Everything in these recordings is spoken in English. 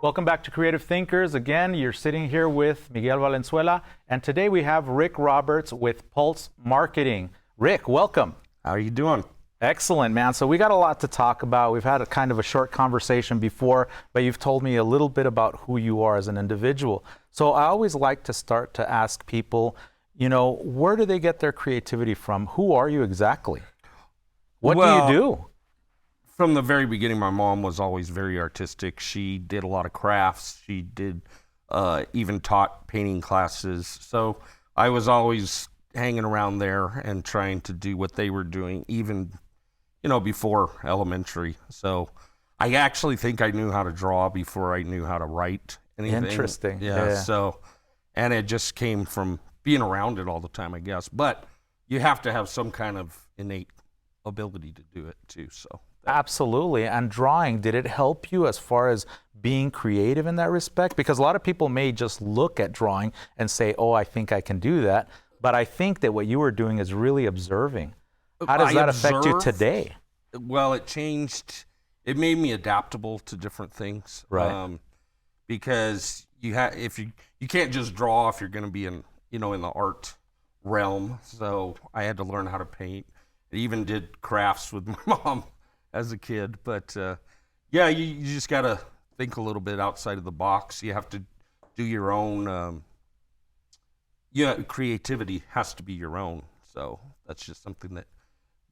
Welcome back to Creative Thinkers. Again, you're sitting here with Miguel Valenzuela, and today we have Rick Roberts with Pulse Marketing. Rick, welcome. How are you doing? Excellent, man. So we got a lot to talk about. We've had a kind of a short conversation before, but you've told me a little bit about who you are as an individual. So I always like to start to ask people, where do they get their creativity from? Who are you exactly? What do you do? From the very beginning, my mom was always very artistic. She did a lot of crafts. She did even taught painting classes. So I was always hanging around there and trying to do what they were doing, even, before elementary. So I actually think I knew how to draw before I knew how to write anything. Interesting. Yeah. So, and it just came from being around it all the time, I guess. But you have to have some kind of innate ability to do it too. So. Absolutely. And drawing, did it help you as far as being creative in that respect? Because a lot of people may just look at drawing and say, oh, I think I can do that. But I think that what you were doing is really observing. How does that affect you today? Well, it changed. It made me adaptable to different things. Right. Because you can't just draw if you're going to be in the art realm. So I had to learn how to paint. I even did crafts with my mom as a kid, but you just got to think a little bit outside of the box. You have to do your own, creativity has to be your own. So that's just something that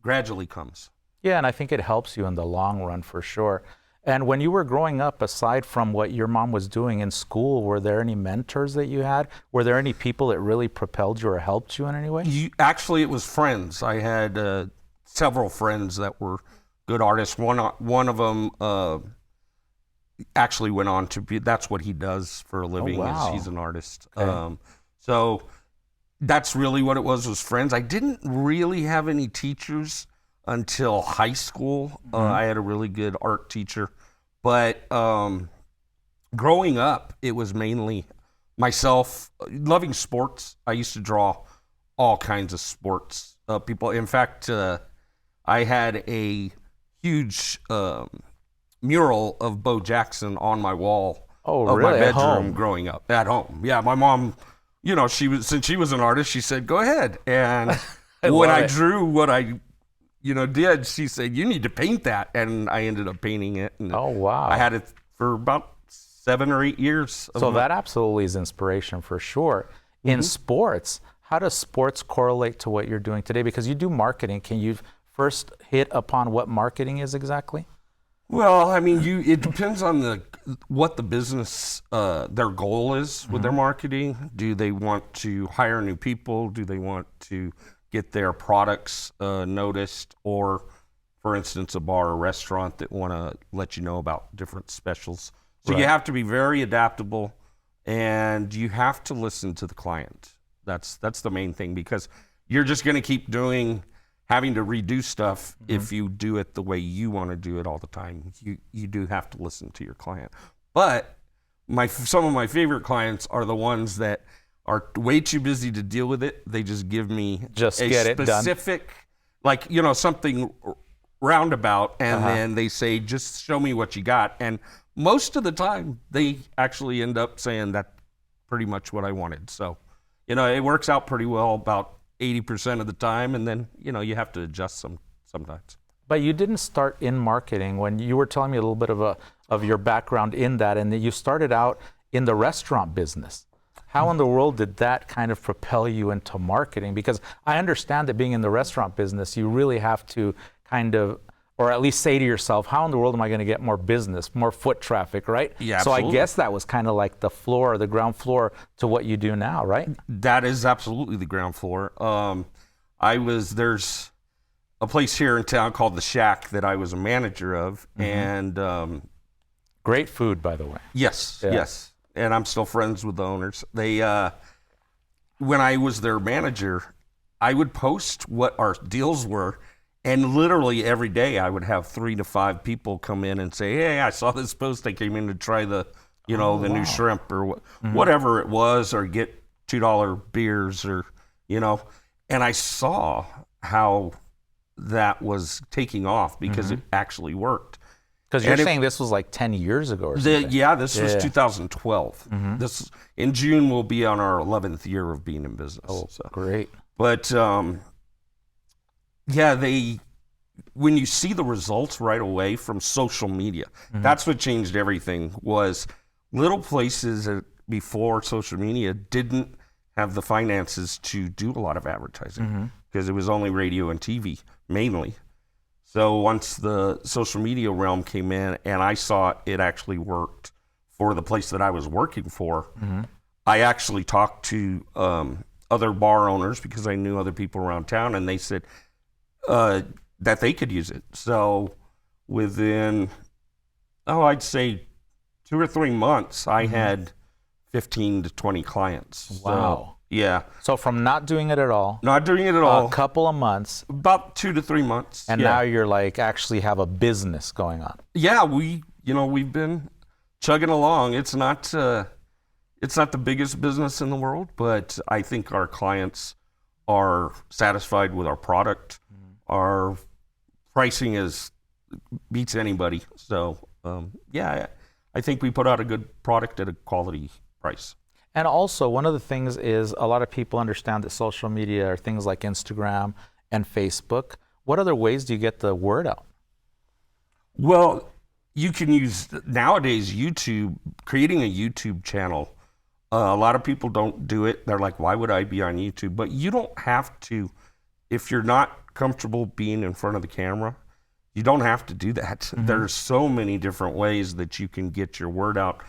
gradually comes. Yeah, and I think it helps you in the long run for sure. And when you were growing up, aside from what your mom was doing in school, were there any mentors that you had? Were there any people that really propelled you or helped you in any way? Actually, it was friends. I had several friends that were good artists. One of them actually went on to be, that's what he does for a living. Oh, wow. He's an artist. Okay. So that's really what it was friends. I didn't really have any teachers until high school. I had a really good art teacher. But growing up, it was mainly myself loving sports. I used to draw all kinds of sports people. In fact, I had a huge mural of Bo Jackson on my wall of my bedroom growing up at home. Yeah, my mom, since she was an artist, she said, "Go ahead." And when I drew what I, did, she said, "You need to paint that," and I ended up painting it. And oh wow! I had it for about 7 or 8 years. So that absolutely is inspiration for sure. In sports, how does sports correlate to what you're doing today? Because you do marketing. Can you first hit upon what marketing is exactly? Well, I mean, it depends on what the business, their goal is with their marketing. Do they want to hire new people? Do they want to get their products noticed? Or, for instance, a bar or restaurant that want to let you know about different specials. So you have to be very adaptable, and you have to listen to the client. That's the main thing, because you're just going to keep having to redo stuff if you do it the way you want to do it all the time. You do have to listen to your client. But some of my favorite clients are the ones that are way too busy to deal with it. They just give me a specific, something roundabout, and then they say, just show me what you got. And most of the time, they actually end up saying that's pretty much what I wanted. So, it works out pretty well about 80% of the time, and then you have to adjust sometimes. But you didn't start in marketing. When you were telling me a little bit of your background in that, and that you started out in the restaurant business. How in the world did that kind of propel you into marketing? Because I understand that being in the restaurant business, you really have to kind of, or at least say to yourself, how in the world am I going to get more business, more foot traffic, right? Yeah, so absolutely. I guess that was kind of like the ground floor to what you do now, right? That is absolutely the ground floor. There's a place here in town called The Shack that I was a manager of, and great food, by the way. Yes, yes. And I'm still friends with the owners. They, when I was their manager, I would post what our deals were. And literally every day I would have 3 to 5 people come in and say, "Hey, I saw this post. I came in to try the new shrimp or whatever it was, or get $2 beers or, and I saw how that was taking off because it actually worked. Because you're saying this was like 10 years ago or something. This was 2012. This in June we'll be on our 11th year of being in business. Oh, great. But when you see the results right away from social media, that's what changed everything. Was little places that before social media didn't have the finances to do a lot of advertising because it was only radio and TV mainly. So once the social media realm came in and I saw it actually worked for the place that I was working for, I actually talked to other bar owners because I knew other people around town, and they said that they could use it. So within, I'd say 2 or 3 months, I had 15 to 20 clients. Wow. So, So from not doing it at all, a couple of months, about 2 to 3 months, and now you're like actually have a business going on. Yeah, we've been chugging along. It's not the biggest business in the world, but I think our clients are satisfied with our product. Our pricing beats anybody. So I think we put out a good product at a quality price. And also, one of the things is a lot of people understand that social media are things like Instagram and Facebook. What other ways do you get the word out? Well, you can use nowadays YouTube, creating a YouTube channel. A lot of people don't do it. They're like, why would I be on YouTube? But you don't have to, if you're not comfortable being in front of the camera, you don't have to do that. There's so many different ways that you can get your word out.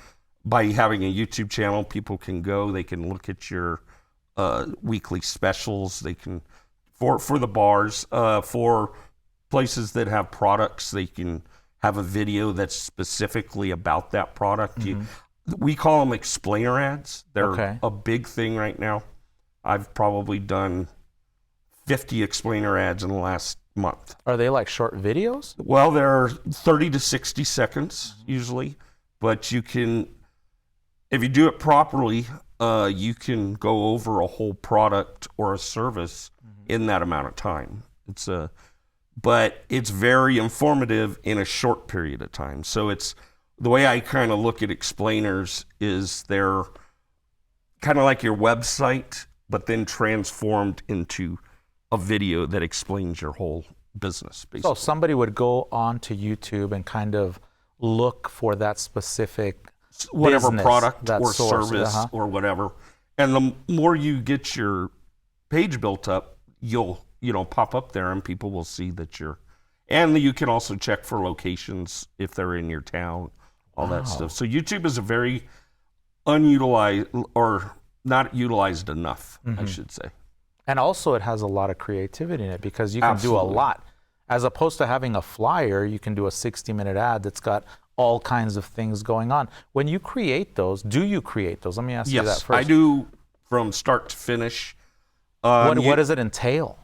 By having a YouTube channel, people can go, they can look at your weekly specials. They can, for the bars, for places that have products, they can have a video that's specifically about that product. We call them explainer ads. They're a big thing right now. I've probably done 50 explainer ads in the last month. Are they like short videos? Well, they're 30 to 60 seconds usually, but you can, if you do it properly, you can go over a whole product or a service in that amount of time. But it's very informative in a short period of time. So it's the way I kind of look at explainers is they're kind of like your website, but then transformed into a video that explains your whole business, basically. So somebody would go onto YouTube and kind of look for that specific whatever business, product or source, service or whatever. And the more you get your page built up, you'll pop up there and people will see that and you can also check for locations if they're in your town, all that stuff. So YouTube is a very unutilized or not utilized enough, I should say. And also it has a lot of creativity in it because you can do a lot. As opposed to having a flyer, you can do a 60-minute ad that's got all kinds of things going on. When you create those, do you create those? Let me ask you that first. Yes, I do from start to finish. What does it entail?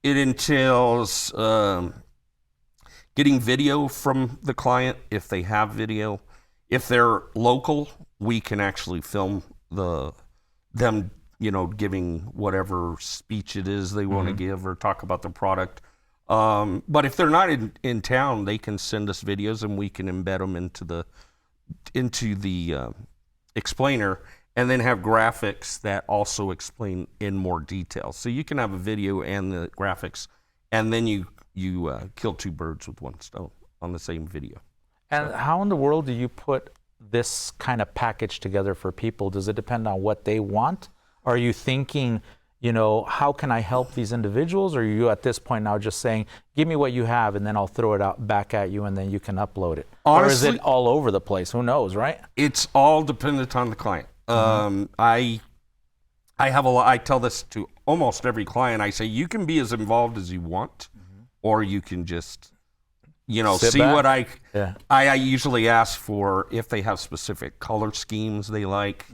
It entails getting video from the client if they have video. If they're local, we can actually film them giving whatever speech it is they want to give or talk about the product. But if they're not in town, they can send us videos and we can embed them into the explainer, and then have graphics that also explain in more detail. So you can have a video and the graphics, and then you kill two birds with one stone on the same video. And how in the world do you put this kind of package together for people? Does it depend on what they want? Are you thinking, how can I help these individuals? Or are you at this point now just saying, give me what you have and then I'll throw it out back at you and then you can upload it? Honestly, or is it all over the place? Who knows, right? It's all dependent on the client. I tell this to almost every client. I say, you can be as involved as you want, or you can just, Sit see back. what I usually ask for if they have specific color schemes they like.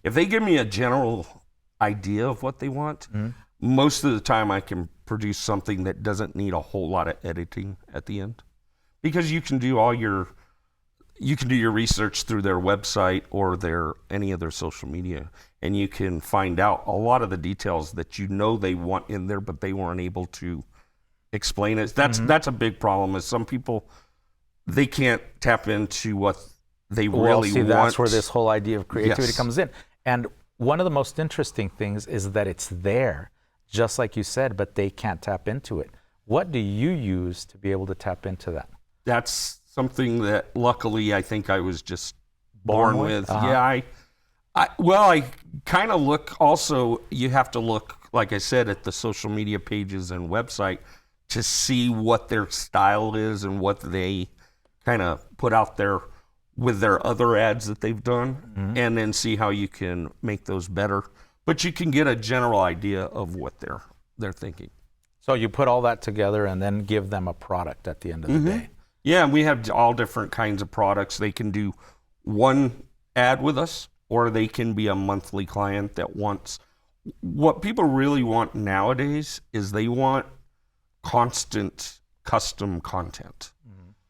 If they give me a general idea of what they want, most of the time I can produce something that doesn't need a whole lot of editing at the end, because you can do your research through their website or any of their social media, and you can find out a lot of the details that they want in there, but they weren't able to explain it. That's a big problem. Is some people they can't tap into what they Well, really see, want. that's where this whole idea of creativity Yes. comes in. And one of the most interesting things is that it's there, just like you said, but they can't tap into it. What do you use to be able to tap into that? That's something that luckily I think I was just Born born with? with. Uh-huh. Yeah, I kind of look also, you have to look, like I said, at the social media pages and website to see what their style is and what they kind of put out there with their other ads that they've done, and then see how you can make those better. But you can get a general idea of what they're thinking. So you put all that together and then give them a product at the end of the day. Yeah, and we have all different kinds of products. They can do one ad with us, or they can be a monthly client that wants. What people really want nowadays is they want constant custom content.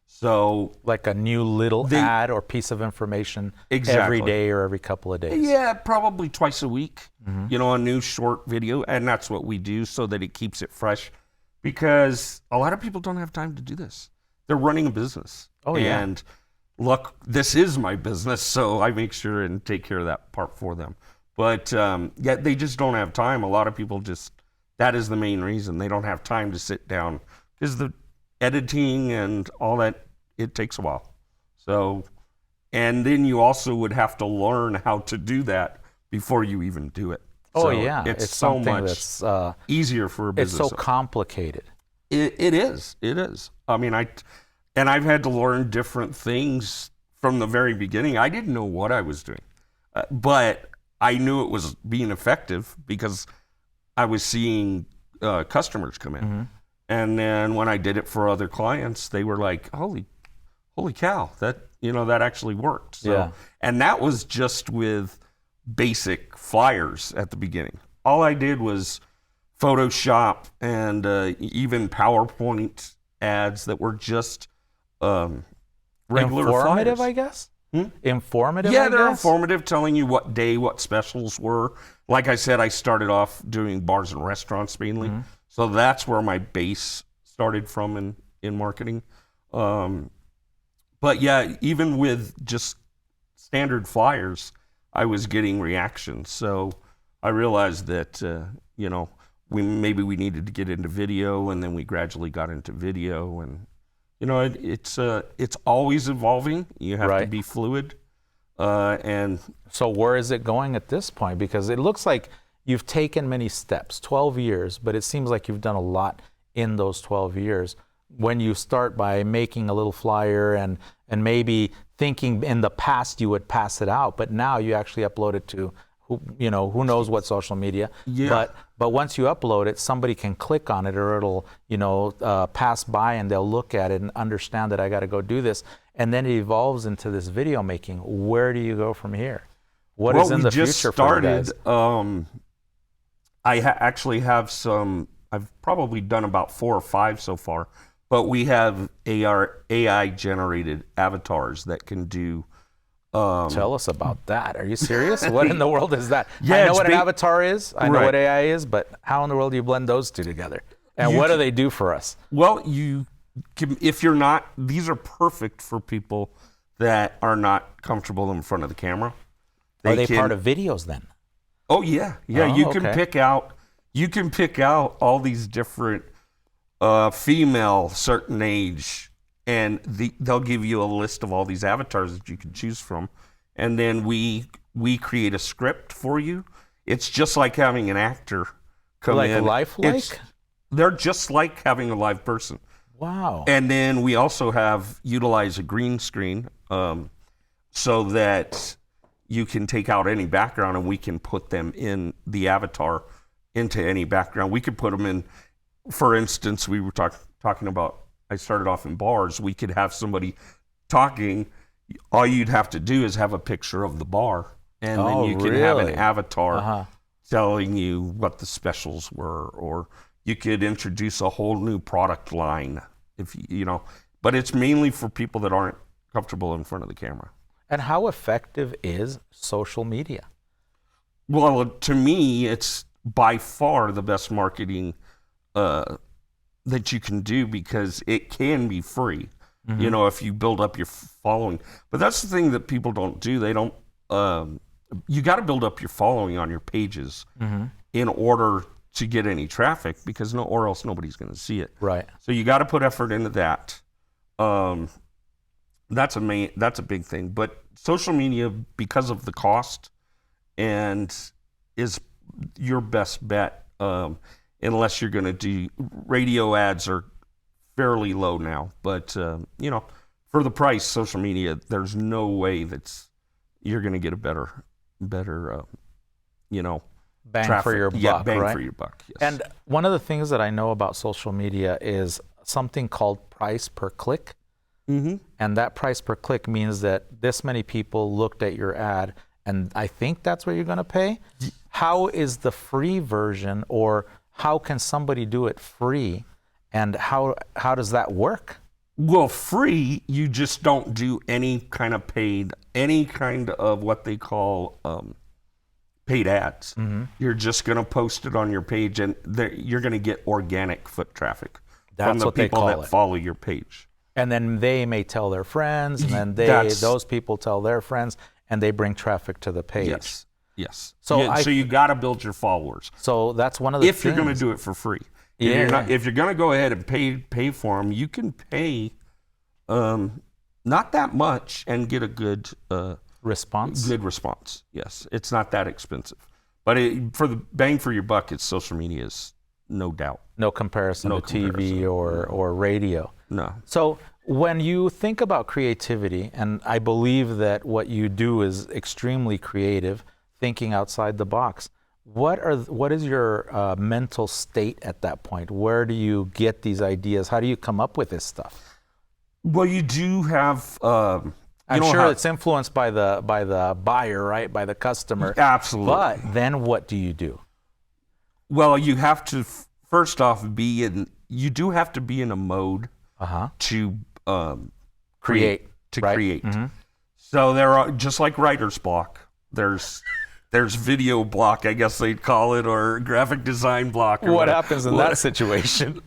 So Like a new little ad or piece of information every Exactly. day or every couple of days. yeah, probably twice a week, a new short video, and that's what we do so that it keeps it fresh, because a lot of people don't have time to do this. They're running a business. Oh, yeah. And look, this is my business, so I make sure and take care of that part for them. But yeah, they just don't have time. A lot of people that is the main reason. They don't have time to sit down, because the editing and all that, it takes a while. So, and then you also would have to learn how to do that before you even do it. Oh, So yeah. It's so something much that's easier for a it's business. so complicated. It is. It is. I mean, I've had to learn different things from the very beginning. I didn't know what I was doing, but I knew it was being effective because I was seeing customers come in. And then when I did it for other clients, they were like, holy cow, that actually worked. So, Yeah. and that was just with basic flyers at the beginning. All I did was Photoshop and even PowerPoint ads that were just regular Informative, flyers. I guess? Informative, Yeah, I they're guess? informative, telling you what day, what specials were. Like I said, I started off doing bars and restaurants mainly. So that's where my base started from in marketing. But yeah, even with just standard flyers, I was getting reactions. So I realized that, we needed to get into video, and then we gradually got into video. And, it's always evolving. You have to Right. be fluid. And So where is it going at this point? Because it looks like you've taken many steps, 12 years, but it seems like you've done a lot in those 12 years. When you start by making a little flyer and maybe thinking in the past you would pass it out, but now you actually upload it to who knows what social media. Yeah. But once you upload it, somebody can click on it, or it'll pass by and they'll look at it and understand that I got to go do this. And then it evolves into this video making. Where do you go from here? What is in the future for you guys? I actually have some. I've probably done about 4 or 5 so far, but we have AI generated avatars that can do. Tell us about that. Are you serious? What in the world is that? Yeah, I know it's what an avatar is. I know Right. what AI is, but how in the world do you blend those two together? And You what do can- they do for us? Well, you can, if you're not. These are perfect for people that are not comfortable in front of the camera. Are they can- part of videos then? Oh yeah, yeah. Oh, you can okay. pick out. You can pick out all these different female, certain age, and they'll give you a list of all these avatars that you can choose from, and then we create a script for you. It's just like having an actor come Like in. lifelike? They're just like having a live person. Wow. And then we also utilize a green screen so that you can take out any background and we can put them in the avatar into any background. We could put them in, for instance, we were talking about, I started off in bars. We could have somebody talking. All you'd have to do is have a picture of the bar, and then Oh, you can have an really? avatar telling you what the specials were, or you could introduce a whole new product line, but it's mainly for people that aren't comfortable in front of the camera. And how effective is social media? Well, to me, it's by far the best marketing that you can do, because it can be free. You know, if you build up your following. But that's the thing that people don't do. They don't. You got to build up your following on your pages in order to get any traffic, because or else nobody's going to see it. Right. So you got to put effort into that. That's a big thing. But social media, because of the cost, and is your best bet, unless you're going to do radio ads are fairly low now. But you know, for the price, social media, there's no way you're going to get a better you know, Bang traffic. for your buck, Yeah, bang right? for your buck. Yes. And one of the things that I know about social media is something called price per click. Mm-hmm. And that price per click means that this many people looked at your ad, and I think that's what you're going to pay. How is the free version, or how can somebody do it free, and how does that work? Well, free, you just don't do any kind of what they call paid ads. You're just going to post it on your page, and you're going to get organic foot traffic from the people that follow your page. And then they may tell their friends, and then those people tell their friends, and they bring traffic to the page. Yes. So you got to build your followers. So that's one of the if you're going to do it for free. If you're going to go ahead and pay for them, you can pay not that much and get a good response. Good response. Yes, it's not that expensive, but for the bang for your buck, it's social media is no doubt. No comparison to TV or radio. No. So when you think about creativity, and I believe that what you do is extremely creative, thinking outside the box, what is your mental state at that point? Where do you get these ideas? How do you come up with this stuff? Well, you do have. I'm sure it's influenced by the buyer, right? By the customer. Absolutely. But then what do you do? Well, you have to first off you do have to be in a mode to create. Mm-hmm. So there are, just like writer's block, there's video block, I guess they'd call it, or graphic design block. What happens in that situation?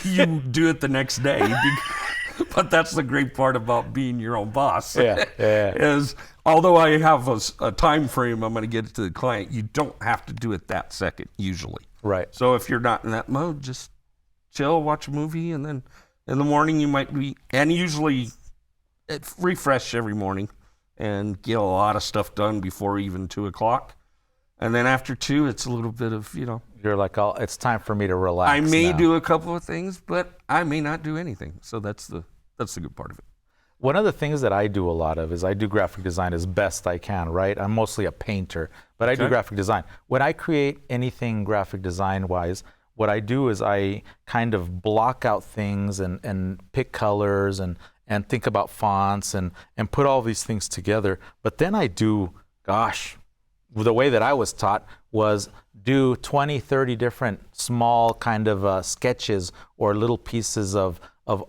You do it the next day. But that's the great part about being your own boss. Yeah. Is although I have a time frame, I'm going to get it to the client. You don't have to do it that second usually. Right. So if you're not in that mode, just chill, watch a movie, and then in the morning you might be. And usually, refresh every morning and get a lot of stuff done before even 2:00. And then after 2, it's a little bit of, you know. You're like, oh, it's time for me to relax. I may do a couple of things, but I may not do anything. So that's the good part of it. One of the things that I do a lot of is I do graphic design as best I can, right? I'm mostly a painter, but I do graphic design. When I create anything graphic design-wise, what I do is I kind of block out things and pick colors and think about fonts and put all these things together. But then I do, the way that I was taught was do 20, 30 different small kind of sketches or little pieces of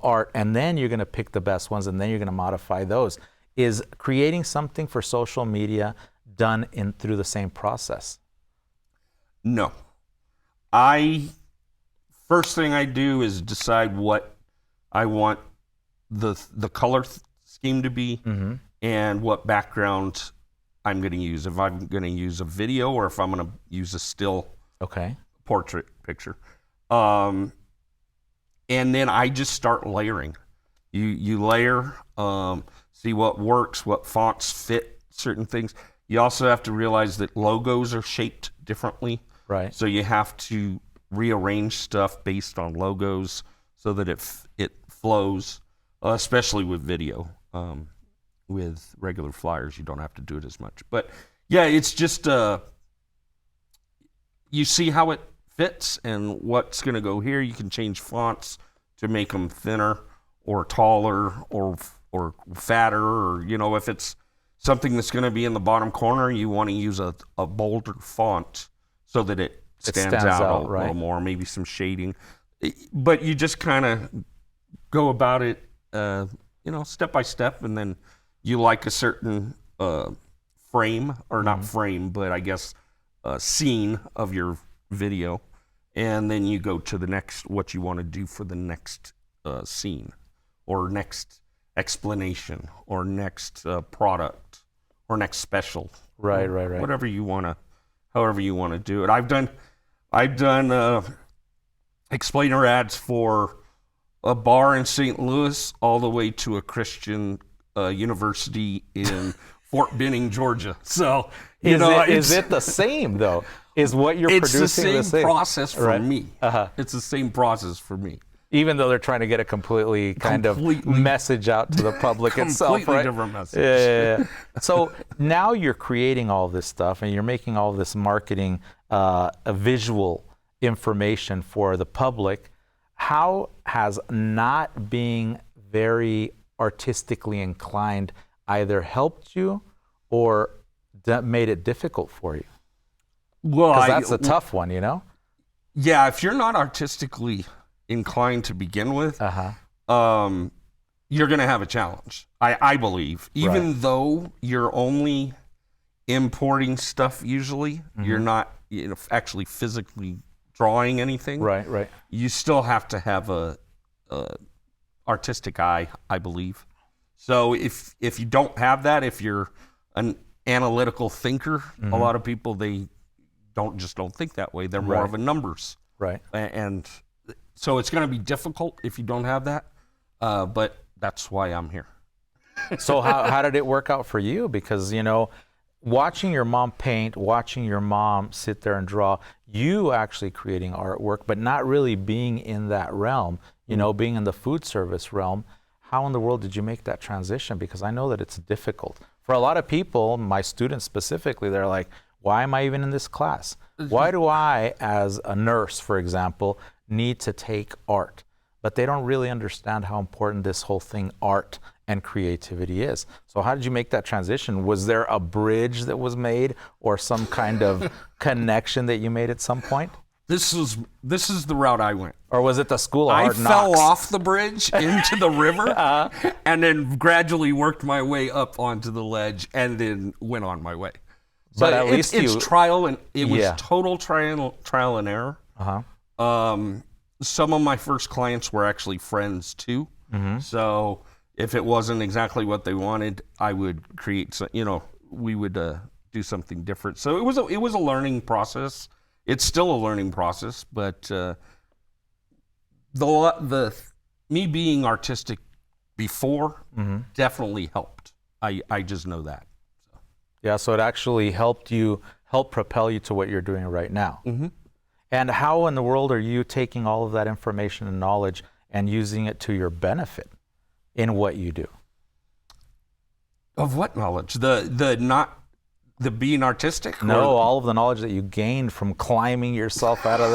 art, and then you're going to pick the best ones, and then you're going to modify those. Is creating something for social media done through the same process? No. First thing I do is decide what I want the color scheme to be, and what background I'm going to use. If I'm going to use a video or if I'm going to use a still portrait picture. And then I just start layering. You layer, see what works, what fonts fit certain things. You also have to realize that logos are shaped differently. Right. So you have to rearrange stuff based on logos so that it flows, especially with video. With regular flyers, you don't have to do it as much. But yeah, it's just you see how it fits and what's going to go here. You can change fonts to make them thinner or taller or fatter, or if it's something that's going to be in the bottom corner, you want to use a bolder font so that it stands out a little more. Maybe some shading, but you just kind of go about it, step by step, and then you like a certain frame, or not frame, but I guess scene of your video, and then you go to the next, what you want to do for the next scene or next explanation or next product or next special. Right. Whatever you want to, however you want to do it. I've done explainer ads for a bar in St. Louis all the way to a Christian university in Fort Benning, Georgia. So, is it the same though? Is what you're it's producing the same process for Right. me. It's the same process for me. Even though they're trying to get a completely message out to the public itself, Completely right? different message. Yeah. So now you're creating all this stuff and you're making all this marketing, a visual information for the public. How has not being very artistically inclined either helped you or made it difficult for you? Well, Because that's a tough one, Yeah, if you're not artistically inclined to begin with, you're going to have a challenge, I believe. Even though you're only importing stuff usually, you're not actually physically drawing anything. Right. You still have to have a artistic eye, I believe. So if you don't have that, if you're an analytical thinker, a lot of people, they don't think that way. They're more of a numbers. Right. And so it's going to be difficult if you don't have that, but that's why I'm here. So how did it work out for you? Because, watching your mom paint, watching your mom sit there and draw, you actually creating artwork, but not really being in that realm, being in the food service realm. How in the world did you make that transition? Because I know that it's difficult. For a lot of people, my students specifically, they're like, why am I even in this class? Why do I, as a nurse, for example, need to take art? But they don't really understand how important this whole thing, art and creativity, is. So how did you make that transition? Was there a bridge that was made or some kind of connection that you made at some point? This is the route I went. Or was it the school of hard I knocks? fell off the bridge into the river and then gradually worked my way up onto the ledge and then went on my way. So But at least it's you- trial and it was Yeah. total trial and error. Some of my first clients were actually friends too. So if it wasn't exactly what they wanted, I would create some, we would do something different. So it was a learning process. It's still a learning process, but the me being artistic before definitely helped. I just know that. Yeah, so it actually helped propel you to what you're doing right now. And how in the world are you taking all of that information and knowledge and using it to your benefit in what you do? Of what knowledge? The being artistic? No, all of the knowledge that you gained from climbing yourself out of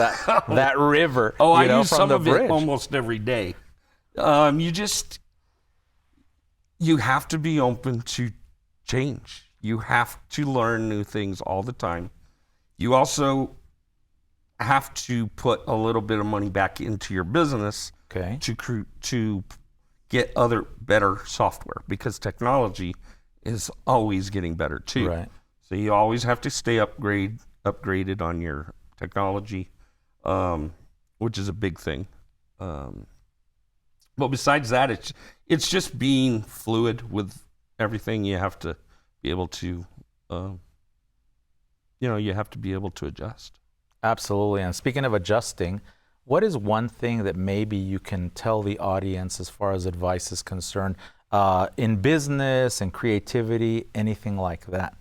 that river. I use from some the of bridge. it almost every day. You have to be open to change. You have to learn new things all the time. You also have to put a little bit of money back into your business to get better software, because technology is always getting better too. Right. So you always have to stay upgraded on your technology, which is a big thing. But besides that, it's just being fluid with everything. You have to be able to, you have to be able to adjust. Absolutely. And speaking of adjusting, what is one thing that maybe you can tell the audience as far as advice is concerned in business and creativity, anything like that?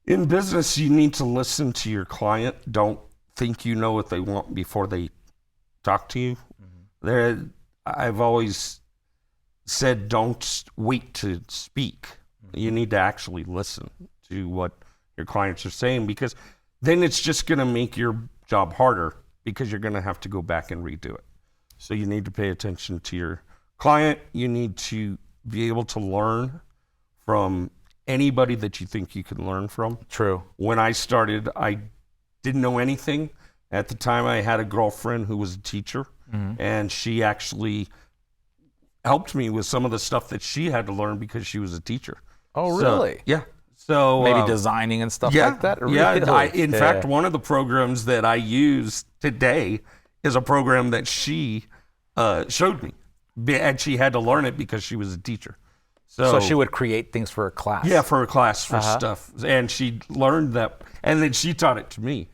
In business, you need to listen to your client. Don't think you know what they want before they talk to you. I've always said, don't wait to speak. You need to actually listen to what your clients are saying, because then it's just going to make your job harder, because you're going to have to go back and redo it. So you need to pay attention to your client. You need to be able to learn from anybody that you think you can learn from. True. When I started, I didn't know anything. At the time, I had a girlfriend who was a teacher, and she actually helped me with some of the stuff that she had to learn because she was a teacher. Oh, really? Yeah. So maybe designing and stuff like that? Really? Yeah. In fact, one of the programs that I use today is a program that she showed me. and she had to learn it because she was a teacher. So she would create things for her class. Yeah, for her class, for stuff. And she learned that, and then she taught it to me.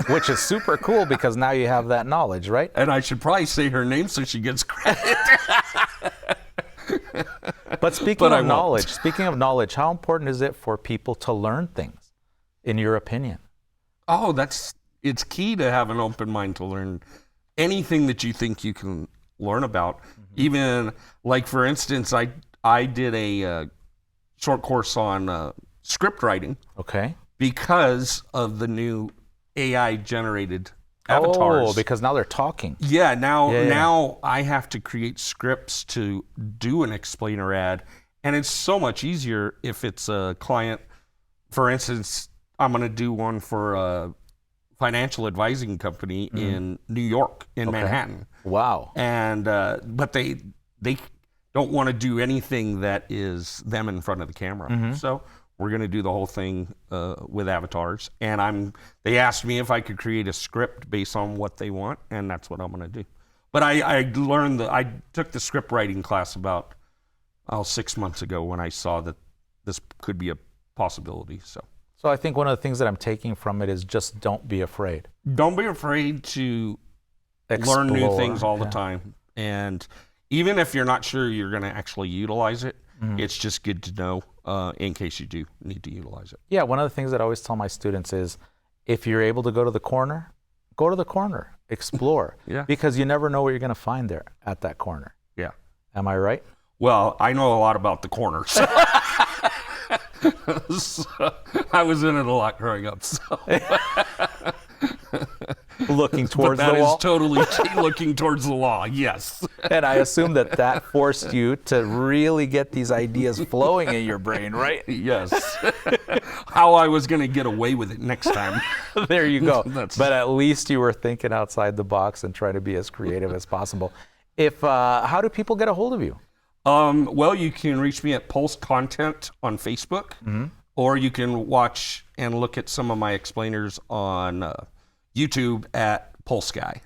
Which is super cool because now you have that knowledge, right? And I should probably say her name so she gets credit. But speaking of knowledge, how important is it for people to learn things, in your opinion? Oh, it's key to have an open mind to learn anything that you think you can learn about. Even, like, for instance, I did a short course on script writing. Okay. Because of the new AI-generated avatars. Oh, because now they're talking. Yeah, now I have to create scripts to do an explainer ad, and it's so much easier if it's a client. For instance, I'm going to do one for a financial advising company in New York, in Manhattan. Wow. And but they don't want to do anything that is them in front of the camera. So we're going to do the whole thing with avatars. And they asked me if I could create a script based on what they want, and that's what I'm going to do. But I took the script writing class about 6 months ago when I saw that this could be a possibility. So I think one of the things that I'm taking from it is just don't be afraid. Don't be afraid to learn new things all the time. And even if you're not sure you're going to actually utilize it, it's just good to know in case you do need to utilize it. Yeah, one of the things that I always tell my students is if you're able to go to the corner, explore. Yeah. Because you never know what you're going to find there at that corner. Yeah. Am I right? Well, I know a lot about the corners. So, I was in it a lot growing up. So. Looking towards the wall? That is totally looking towards the law, yes. And I assume that forced you to really get these ideas flowing in your brain, right? Yes. How I was going to get away with it next time. There you go. But at least you were thinking outside the box and trying to be as creative as possible. How do people get a hold of you? Well, you can reach me at Pulse Content on Facebook, or you can watch and look at some of my explainers on YouTube at Pulse Guy.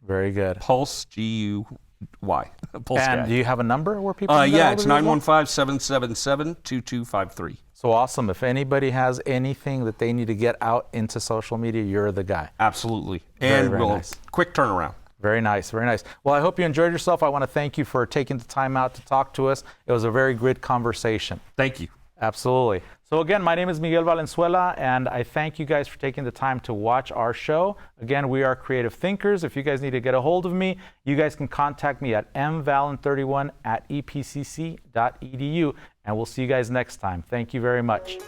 Very good. Pulse, G-U-Y. Pulse and Guy. Do you have a number where people can get a hold it's of you? 915-777-2253. So awesome. If anybody has anything that they need to get out into social media, you're the guy. Absolutely. Very nice. Quick turnaround. Very nice, very nice. Well, I hope you enjoyed yourself. I want to thank you for taking the time out to talk to us. It was a very good conversation. Thank you. Absolutely. So again, my name is Miguel Valenzuela, and I thank you guys for taking the time to watch our show. Again, we are creative thinkers. If you guys need to get a hold of me, you guys can contact me at mvalen31@epcc.edu, and we'll see you guys next time. Thank you very much.